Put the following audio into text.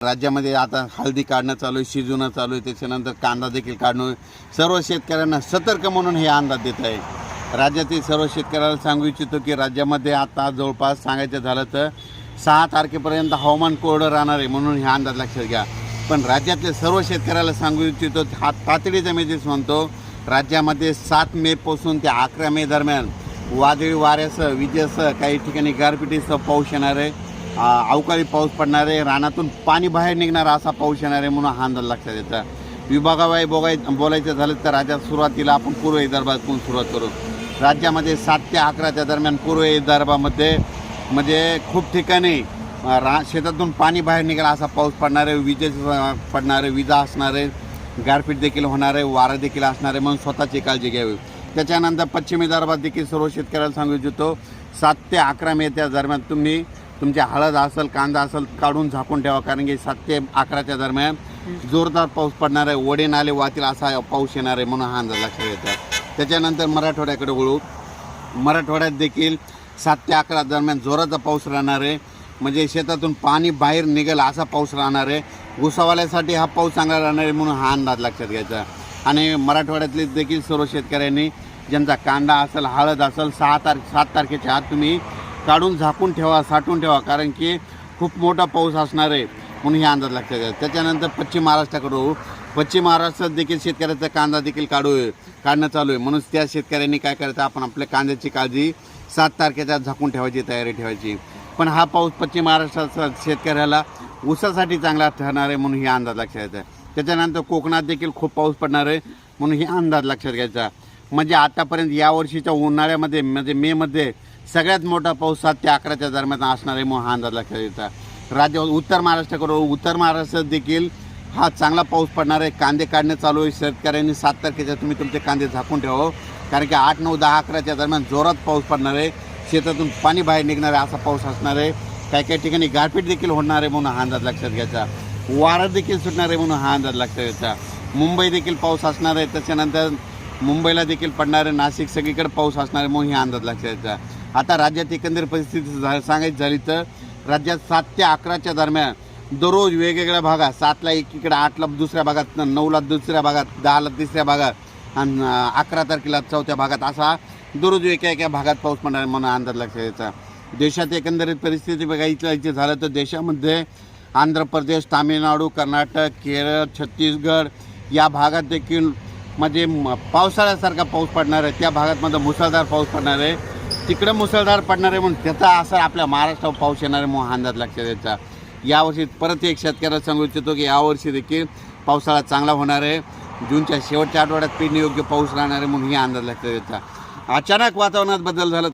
राज्यामध्ये आता हळदी काढणं चालू आहे, शिजवणं चालू आहे, त्याच्यानंतर कांदा देखील काढणं. सर्व शेतकऱ्यांना सतर्क म्हणून हे अंदाज देत आहे. राज्यातील सर्व शेतकऱ्याला सांगू इच्छितो की राज्यामध्ये आता जवळपास सांगायचं झालं तर 6 तारखेपर्यंत हवामान कोरडं राहणार आहे म्हणून हे अंदाज लक्षात घ्या. पण राज्यातले सर्व शेतकऱ्याला सांगू इच्छितो, हा तातडीचा मेसेज म्हणतो, राज्यामध्ये 7 मे पासून ते 11 मे दरम्यान वादळी वाऱ्यासह विजेसह काही ठिकाणी गारपिटीसह पाऊस येणार आहे. अवकाळी पाऊस पडणार आहे, रानातून पाणी बाहेर निघणार असा पाऊस येणार आहे म्हणून हा अंदाज लक्षात येतात. विभागाबाई बोलायचं झालं तर राज्यात सुरुवातीला आपण पूर्व विदर्भातून सुरुवात करू. राज्यामध्ये 7 ते 11च्या दरम्यान पूर्व विदर्भामध्ये म्हणजे खूप ठिकाणी शेतातून पाणी बाहेर निघाला असा पाऊस पडणार आहे, विजेचं पडणार आहे, विजा असणार आहे, गारपीट देखील होणार आहे, वारा देखील असणार आहे म्हणून स्वतःची काळजी घ्यावी. त्याच्यानंतर पश्चिम विदर्भात देखील सर्व शेतकऱ्याला सांगू इच्छितो, 7 ते 11 मे त्या दरम्यान तुम्ही तुमची हळद असेल, कांदा असेल काढून झाकून ठेवा, कारण की 7 ते 11च्या दरम्यान जोरदार पाऊस पडणार आहे, ओढे नाले वाहतील असा पाऊस येणार आहे म्हणून हा अंदाज लक्षात येतात. त्याच्यानंतर मराठवाड्याकडे वळू. मराठवाड्यात देखील 7 ते 11 दरम्यान जोराचा पाऊस राहणार आहे, म्हणजे शेतातून पाणी बाहेर निघेल असा पाऊस राहणार आहे. ऊसावाल्यासाठी हा पाऊस चांगला राहणार आहे म्हणून हा अंदाज लक्षात घ्यायचा. आणि मराठवाड्यातले देखील सर्व शेतकऱ्यांनी ज्यांचा कांदा असेल, हळद असेल, 7 तारखेच्या आत तुम्ही काढून झाकून ठेवा, साठवून ठेवा, कारण की खूप मोठा पाऊस असणार आहे म्हणून हे अंदाज लक्षात घ्या. त्याच्यानंतर पश्चिम महाराष्ट्राकडून पश्चिम महाराष्ट्रात देखील शेतकऱ्याचा कांदा देखील काढणं चालू आहे, म्हणून त्या शेतकऱ्यांनी काय करायचं, आपण आपल्या कांद्याची काळजी 7 तारखेच्या झाकून ठेवायची, तयारी ठेवायची. पण हा पाऊस पश्चिम महाराष्ट्राचा शेतकऱ्याला ऊसासाठी चांगला ठरणार आहे म्हणून हे अंदाज लक्षात घ्यायचा. त्याच्यानंतर कोकणात देखील खूप पाऊस पडणार आहे म्हणून हे अंदाज लक्षात घ्यायचा. म्हणजे आतापर्यंत यावर्षीच्या उन्हाळ्यामध्ये म्हणजे मेमध्ये सगळ्यात मोठा पाऊस 7 ते 11च्या दरम्यान असणार आहे म्हणून हा अंदाज लक्षात घ्यायचा. उत्तर महाराष्ट्रात देखील हा चांगला पाऊस पडणार आहे. कांदे काढणे चालू आहे. शेतकऱ्यांनी 7 तारखेच्या तुम्ही तुमचे कांदे झाकून ठेवा, कारण की 8, 9, 10, 11च्या दरम्यान जोरात पाऊस पडणार आहे. शेतातून पाणी बाहेर निघणार आहे असा पाऊस असणार आहे. काही ठिकाणी गारपीट देखील होणार आहे म्हणून हा अंदाज लक्षात घ्यायचा. वारा देखील सुटणार आहे म्हणून हा अंदाज लक्षात घ्यायचा. मुंबई देखील पाऊस असणार आहे. त्याच्यानंतर मुंबईला देखील पडणार आहे. नाशिक सगळीकडे पाऊस असणार आहे म्हणून हा अंदाज लक्षात घ्यायचा. आता राज्यात एकंदर परिस्थिती सांगायची झाली तर राज्यात 7 ते 11च्या दरम्यान दररोज वेगवेगळ्या भागात, 7ला एकीकडे, 8ला दुसऱ्या भागात, 9ला दुसऱ्या भागात, 10ला तिसऱ्या भागात आणि 11 तारखेला चौथ्या भागात असा दररोज एका भागात पाऊस पडणार म्हणून अंदाज लक्षात घ्यायचा. देशात एकंदरीत परिस्थिती बघायची झालं तर देशामध्ये आंध्र प्रदेश, तामिळनाडू, कर्नाटक, केरळ, छत्तीसगड या भागात देखील म्हणजे पावसाळ्यासारखा पाऊस पडणार आहे. त्या भागात मुसळधार पाऊस पडणार आहे. तिकडं मुसळधार पडणार आहे म्हणून त्याचा असर आपल्या महाराष्ट्रावर पाऊस येणार आहे म्हणून अंदाज लक्षात द्यायचा. यावर्षी परत एक शेतकऱ्याला सांगू इच्छितो की यावर्षी देखील पावसाळा चांगला होणार आहे. जूनच्या शेवटच्या आठवड्यात पेरणीयोग्य पाऊस राहणार आहे म्हणून ही अंदाज लक्षात द्यायचा. अचानक वातावरणात बदल झाला